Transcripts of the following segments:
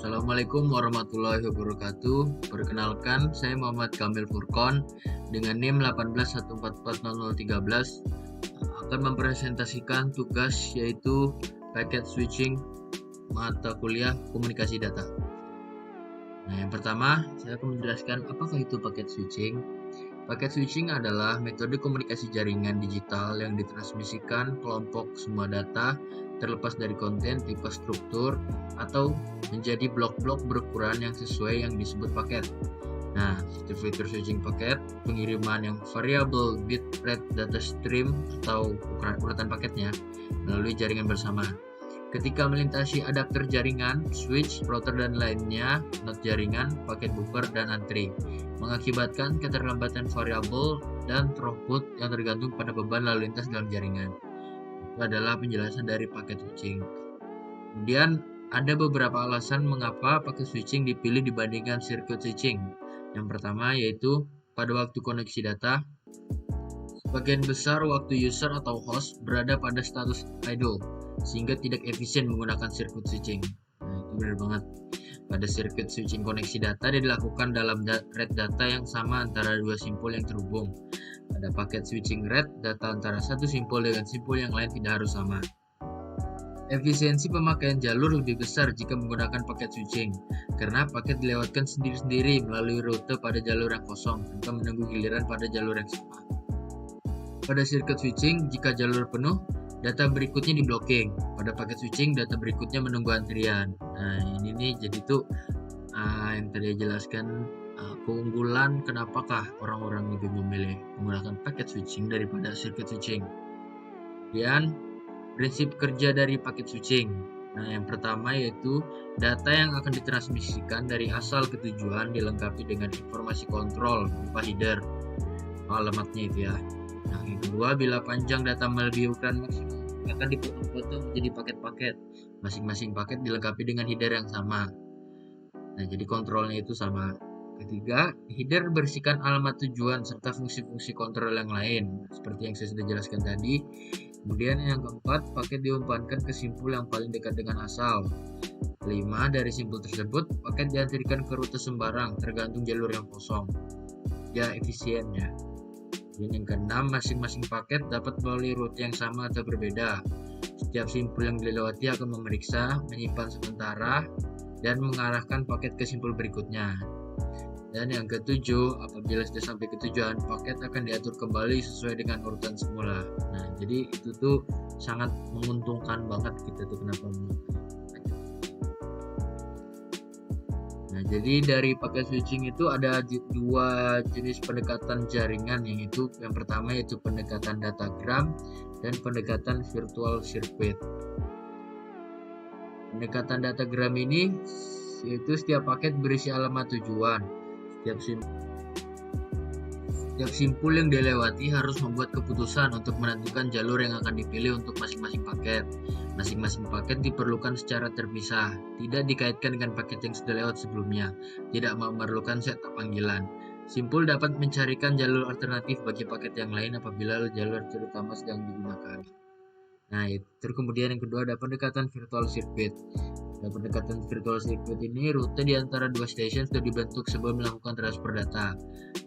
Assalamualaikum warahmatullahi wabarakatuh. Perkenalkan, saya Muhammad Kamil Furqon dengan NIM 181440013 akan mempresentasikan tugas yaitu packet switching mata kuliah komunikasi data. Nah, yang pertama, saya akan menjelaskan apakah itu packet switching. Packet switching adalah metode komunikasi jaringan digital yang ditransmisikan kelompok semua data terlepas dari konten, tipe struktur, atau menjadi blok-blok berukuran yang sesuai yang disebut paket. Nah, fitur-fitur switching paket, pengiriman yang variable bit rate data stream atau urutan paketnya melalui jaringan bersama. Ketika melintasi adapter jaringan, switch, router dan lainnya, not jaringan, paket buffer, dan antri, mengakibatkan keterlambatan variabel dan throughput yang tergantung pada beban lalu lintas dalam jaringan. Itu adalah penjelasan dari paket switching. Kemudian ada beberapa alasan mengapa paket switching dipilih dibandingkan circuit switching. Yang pertama yaitu pada waktu koneksi data, sebagian besar waktu user atau host berada pada status idle, sehingga tidak efisien menggunakan circuit switching. Nah, itu benar banget. Pada circuit switching koneksi data dilakukan dalam rate data yang sama antara dua simpul yang terhubung. Pada paket switching rate, data antara satu simpul dengan simpul yang lain tidak harus sama. Efisiensi pemakaian jalur lebih besar jika menggunakan paket switching, karena paket dilewatkan sendiri-sendiri melalui rute pada jalur yang kosong tanpa menunggu giliran pada jalur yang sama. Pada circuit switching, jika jalur penuh, data berikutnya di blocking. Pada paket switching, data berikutnya menunggu antrian. Nah, ini nih jadi tuh yang tadi jelaskan keunggulan kenapakah orang-orang lebih memilih menggunakan paket switching daripada circuit switching. Kemudian prinsip kerja dari paket switching. Nah, yang pertama yaitu data yang akan ditransmisikan dari asal ke tujuan dilengkapi dengan informasi kontrol berupa header, alamatnya itu ya. Nah, yang kedua, bila panjang data melebihi ukuran maksimal, akan dipotong-potong menjadi paket-paket. Masing-masing paket dilengkapi dengan header yang sama. Nah, jadi kontrolnya itu sama. Ketiga, header berisikan alamat tujuan serta fungsi-fungsi kontrol yang lain, seperti yang saya sudah jelaskan tadi. Kemudian yang keempat, paket diumpankan ke simpul yang paling dekat dengan asal. Kelima, dari simpul tersebut, paket diantarkan ke rute sembarang, tergantung jalur yang kosong. Ya, efisiennya. Dan yang keenam, masing-masing paket dapat melalui rute yang sama atau berbeda. Setiap simpul yang dilewati akan memeriksa, menyimpan sementara, dan mengarahkan paket ke simpul berikutnya. Dan yang ketujuh, apabila sudah sampai ke tujuan, paket akan diatur kembali sesuai dengan urutan semula. Nah, jadi itu tuh sangat menguntungkan banget kita tuh kenapa Nah, jadi dari paket switching itu ada dua jenis pendekatan jaringan, yaitu yang pertama yaitu pendekatan datagram dan pendekatan virtual circuit. Pendekatan datagram ini yaitu setiap paket berisi alamat tujuan. Setiap simpul yang dilewati harus membuat keputusan untuk menentukan jalur yang akan dipilih untuk masing-masing paket. Masing-masing paket diperlukan secara terpisah, tidak dikaitkan dengan paket yang sudah lewat sebelumnya, tidak memerlukan setup panggilan. Simpul dapat mencarikan jalur alternatif bagi paket yang lain apabila jalur terutama sedang digunakan. Nah, itu kemudian yang kedua ada pendekatan virtual circuit. Pada pendekatan virtual circuit ini, rute di antara dua stasiun sudah dibentuk sebelum melakukan transfer data.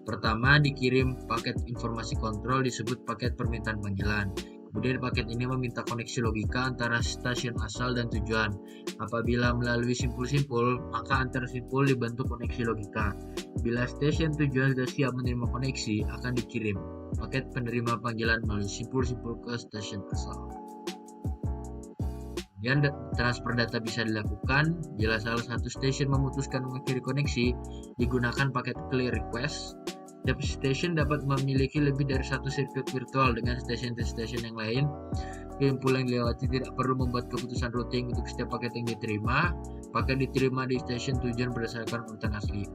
Pertama, dikirim paket informasi kontrol disebut paket permintaan panggilan. Kemudian paket ini meminta koneksi logika antara stasiun asal dan tujuan. Apabila melalui simpul-simpul, maka antar simpul dibentuk koneksi logika. Bila stasiun tujuan sudah siap menerima koneksi, akan dikirim paket penerima panggilan melalui simpul-simpul ke stasiun asal. Kemudian transfer data bisa dilakukan bila salah satu stasiun memutuskan mengakhiri koneksi, digunakan paket clear request. Setiap stasiun dapat memiliki lebih dari satu sirkuit virtual dengan stasiun-stasiun yang lain. Simpul yang dilewati tidak perlu membuat keputusan routing untuk setiap paket yang diterima. Paket diterima di stasiun tujuan berdasarkan urutan asli.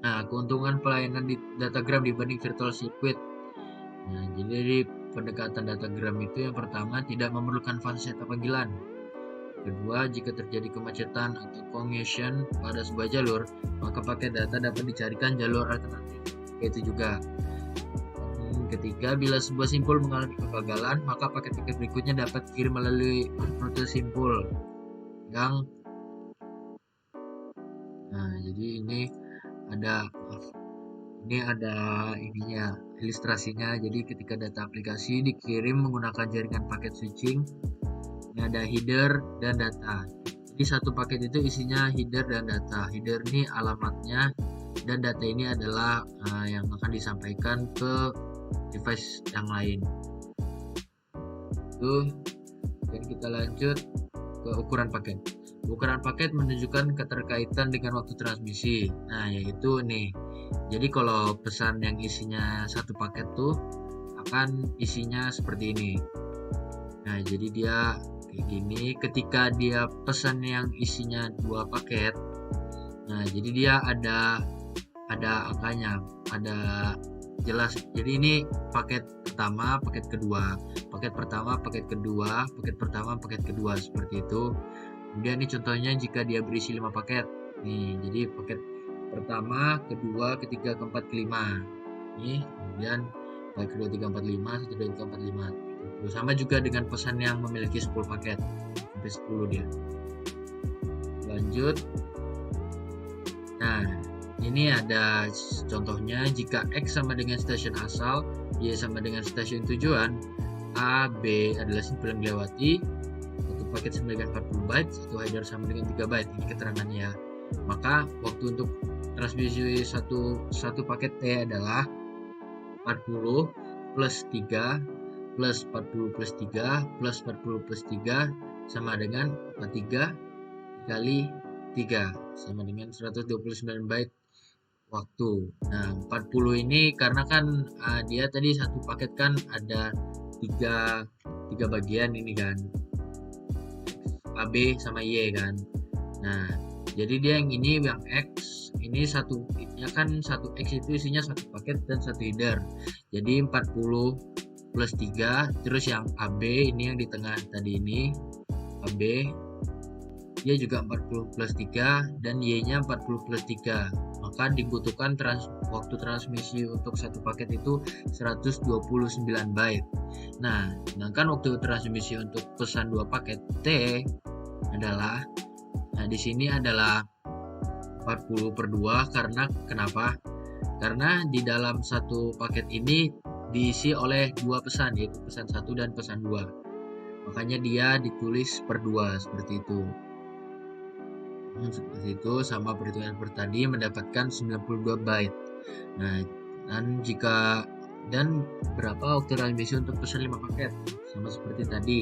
Nah, keuntungan pelayanan di datagram dibanding virtual circuit. Nah, jadi di pendekatan datagram itu yang pertama tidak memerlukan fase setup panggilan. Kedua, jika terjadi kemacetan atau congestion pada sebuah jalur, maka paket data dapat dicarikan jalur alternatif. Itu juga. Ketiga, bila sebuah simpul mengalami kegagalan, maka paket-paket berikutnya dapat dikirim melalui rute simpul yang Nah, jadi ada ini ada ininya, ilustrasinya. Jadi ketika data aplikasi dikirim menggunakan jaringan paket switching, ini ada header dan data. Jadi satu paket itu isinya header dan data. Header ini alamatnya dan data ini adalah yang akan disampaikan ke device yang lain. Dan kita lanjut ke ukuran paket. Ukuran paket menunjukkan keterkaitan dengan waktu transmisi. Nah, yaitu nih. Jadi kalau pesan yang isinya satu paket tuh akan isinya seperti ini. Nah, jadi dia kayak gini. Ketika dia pesan yang isinya 2 paket, nah jadi dia ada angkanya, ada jelas. Jadi ini paket pertama, paket kedua, paket pertama, paket kedua, paket pertama, paket kedua, seperti itu. Kemudian ini contohnya jika dia berisi 5 paket. Nih, jadi paket pertama, kedua, ketiga, keempat, kelima. Nih, kemudian paket kedua, 3, 4, 5, 1, 2, 3, 4, 5. Sama juga dengan pesan yang memiliki 10 paket. Sampai 10 dia. Lanjut. Nah, ini ada contohnya jika X sama dengan stasiun asal, Y sama dengan stasiun tujuan, A, B adalah simpel yang dilewati, satu paket sama dengan 40 byte, satu header sama dengan 3 byte. Ini keterangannya. Maka waktu untuk transmisi satu paket T adalah 40 plus 3 plus 40 plus 3 plus 40 plus 3 sama dengan 43 kali 3 sama dengan 129 byte waktu. Nah, 40 ini karena kan dia tadi satu paket kan ada tiga bagian ini kan, A, B sama Y kan. Nah, jadi dia yang ini yang X ini satunya kan satu X itu isinya satu paket dan satu header. Jadi 40 plus 3, terus yang AB ini yang di tengah tadi ini AB dia juga 40 plus 3 dan Y-nya 40 plus 3. Maka dibutuhkan waktu transmisi untuk satu paket itu 129 byte. Nah, sedangkan waktu transmisi untuk pesan 2 paket T adalah di sini adalah 40 per 2 karena kenapa? Karena di dalam satu paket ini diisi oleh 2 pesan, yaitu pesan 1 dan pesan 2. Makanya dia ditulis per 2 seperti itu. Seperti itu, sama perhitungan per tadi mendapatkan 92 byte. Nah, dan berapa waktu transmisi untuk pesan 5 paket? Sama seperti tadi.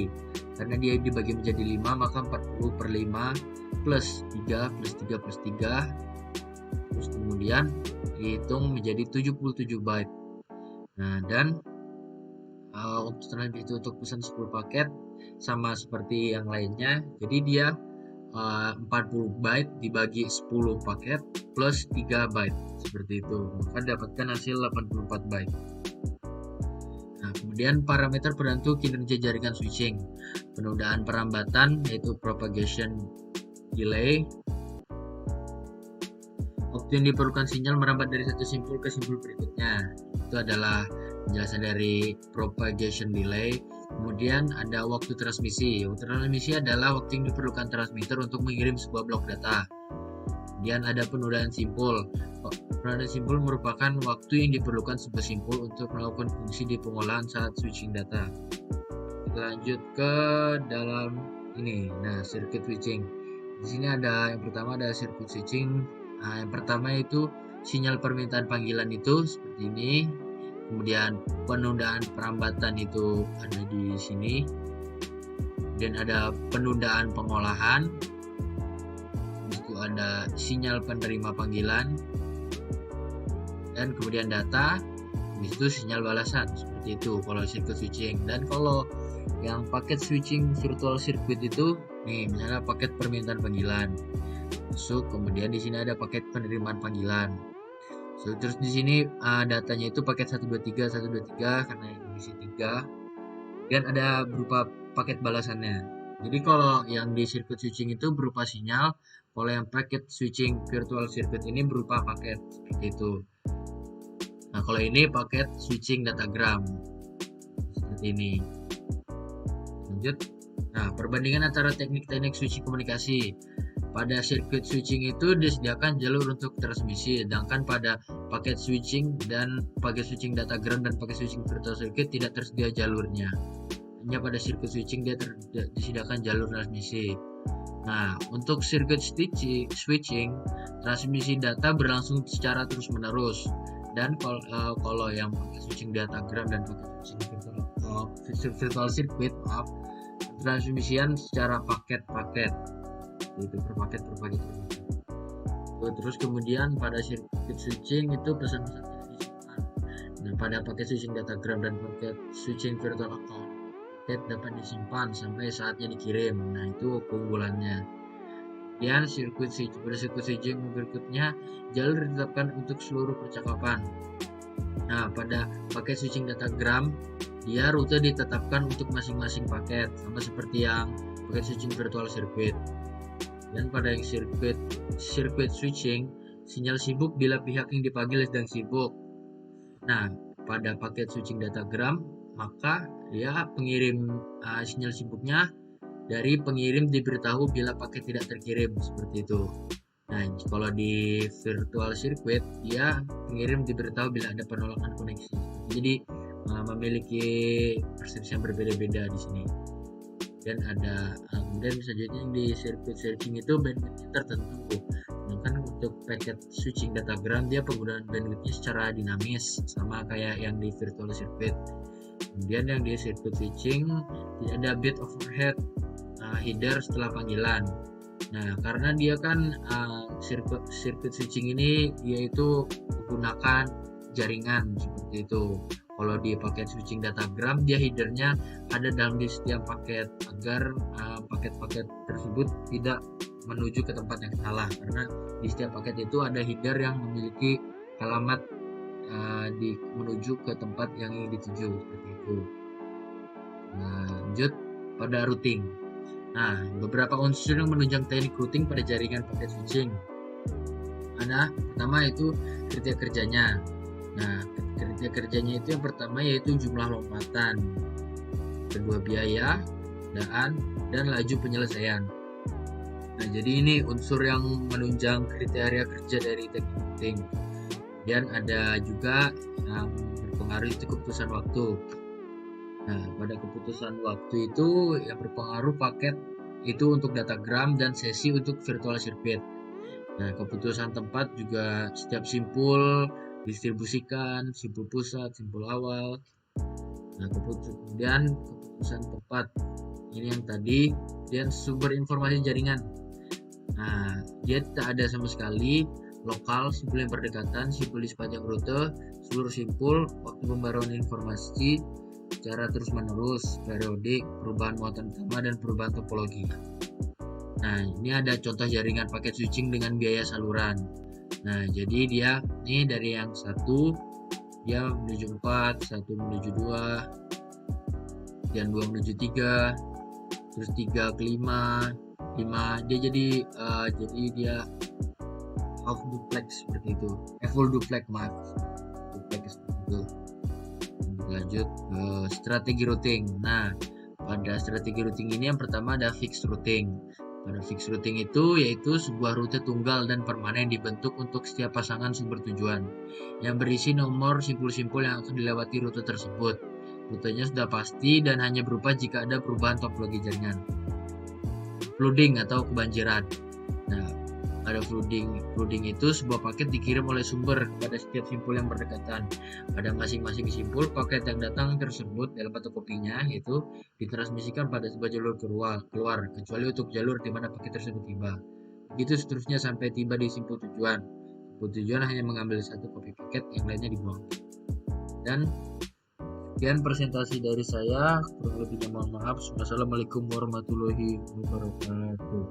Karena dia dibagi menjadi 5, maka 40 per 5 plus 3 plus 3 plus 3. Terus kemudian dihitung menjadi 77 byte. Nah, dan untuk transmisi untuk pesan 10 paket sama seperti yang lainnya. Jadi dia 40 byte dibagi 10 paket plus 3 byte seperti itu, maka dapatkan hasil 84 byte. Nah, kemudian parameter penentu kinerja jaringan switching, penundaan perambatan yaitu propagation delay. Waktu yang diperlukan sinyal merambat dari satu simpul ke simpul berikutnya, itu adalah penjelasan dari propagation delay. Kemudian ada waktu transmisi. Waktu transmisi adalah waktu yang diperlukan transmitter untuk mengirim sebuah blok data. Kemudian ada penundaan simpul. Penundaan simpul merupakan waktu yang diperlukan sebuah simpul untuk melakukan fungsi di pengolahan saat switching data. Kita lanjut ke dalam ini. Nah, circuit switching. Di sini ada yang pertama ada circuit switching. Nah, yang pertama itu sinyal permintaan panggilan itu seperti ini. Kemudian penundaan perambatan itu ada di sini. Dan ada penundaan pengolahan. Itu ada sinyal penerima panggilan. Dan kemudian data. Itu sinyal balasan seperti itu kalau circuit switching. Dan kalau yang paket switching virtual circuit itu nih misalnya paket permintaan panggilan. Masuk, kemudian di sini ada paket penerimaan panggilan. Terus di sini datanya itu paket 123 karena isi 3. Dan ada berupa paket balasannya. Jadi kalau yang di circuit switching itu berupa sinyal, kalau yang paket switching virtual circuit ini berupa paket seperti itu. Nah, kalau ini paket switching datagram seperti ini. Lanjut. Nah, perbandingan antara teknik-teknik switching komunikasi. pada sirkuit switching itu disediakan jalur untuk transmisi, sedangkan pada paket switching dan paket switching datagram dan paket switching virtual circuit tidak tersedia jalurnya. Hanya pada sirkuit switching dia disediakan jalur transmisi. Nah, untuk sirkuit switching, transmisi data berlangsung secara terus-menerus. Dan kalau yang pakai switching datagram dan pakai switching virtual circuit, transmisian secara paket-paket, itu per paket. Terus kemudian pada sirkuit switching itu pesan-pesan tidak disimpan. Nah, pada paket switching datagram dan paket switching virtual account, paket dapat disimpan sampai saatnya dikirim. Nah, itu keunggulannya. Kemudian sirkuit switching berikutnya, jalur ditetapkan untuk seluruh percakapan. Nah, pada paket switching datagram, dia rute ditetapkan untuk masing-masing paket, sama seperti yang paket switching virtual circuit. Dan pada yang sirkuit switching, sinyal sibuk bila pihak yang dipanggil sedang sibuk. Nah, pada paket switching datagram, maka dia pengirim sinyal sibuknya dari pengirim diberitahu bila paket tidak terkirim, seperti itu. Nah, kalau di virtual circuit, dia pengirim diberitahu bila ada penolakan koneksi. Jadi memiliki persepsi yang berbeda-beda di sini. Dan ada kemudian selanjutnya di sirkuit switching itu bandwidth tertentu. Sedangkan untuk paket switching datagram dia penggunaan bandwidthnya secara dinamis, sama kayak yang di virtual circuit. Kemudian yang di sirkuit switching tidak ada bit overhead header setelah panggilan. Nah, karena dia kan sirkuit switching ini yaitu menggunakan jaringan seperti itu. Kalau di paket switching datagram, dia headernya ada dalam di setiap paket agar paket-paket tersebut tidak menuju ke tempat yang salah, karena di setiap paket itu ada header yang memiliki alamat menuju ke tempat yang ingin dituju, seperti itu. Nah, lanjut pada routing. Nah, beberapa unsur yang menunjang teknik routing pada jaringan paket switching. Pertama itu kriteria kerjanya. Nah, kriteria kerjanya itu yang pertama yaitu jumlah lompatan, kedua biaya, dan laju penyelesaian. Nah, jadi ini unsur yang menunjang kriteria kerja dari teknik routing. Dan ada juga yang berpengaruh itu keputusan waktu. Nah, pada keputusan waktu itu yang berpengaruh paket itu untuk datagram dan sesi untuk virtual circuit. Nah, keputusan tempat juga setiap simpul distribusikan, simpul pusat, simpul awal. Nah, kemudian keputusan tempat ini yang tadi, dan sumber informasi jaringan. Nah, dia tidak ada sama sekali lokal, simpul yang berdekatan, simpul di sepanjang rute, seluruh simpul, waktu pembaruan informasi secara terus-menerus, periodik, perubahan muatan utama, dan perubahan topologi. Nah, ini ada contoh jaringan paket switching dengan biaya saluran. Nah, jadi dia ini dari yang 1 dia menuju 4, 1 menuju 2, dan 2 menuju 3, terus 3 ke 5 dia jadi dia half duplex seperti itu, full duplex, duplex seperti itu. Lanjut ke strategi routing. Nah, pada strategi routing ini yang pertama ada fixed routing. Pada fixed routing itu yaitu sebuah rute tunggal dan permanen dibentuk untuk setiap pasangan sumber tujuan yang berisi nomor simpul-simpul yang akan dilewati rute tersebut. Rutenya sudah pasti dan hanya berubah jika ada perubahan topologi jaringan. Flooding atau kebanjiran. Nah, ada flooding itu sebuah paket dikirim oleh sumber kepada setiap simpul yang berdekatan. Pada masing-masing simpul, paket yang datang tersebut dalam fotokopinya itu ditransmisikan pada sebuah jalur keluar, kecuali untuk jalur di mana paket tersebut tiba. Begitu seterusnya sampai tiba di simpul tujuan. Simpul tujuan hanya mengambil satu kopi paket, yang lainnya dibuang. Dan sekian presentasi dari saya, kurang lebihnya mohon maaf. Wassalamualaikum warahmatullahi wabarakatuh.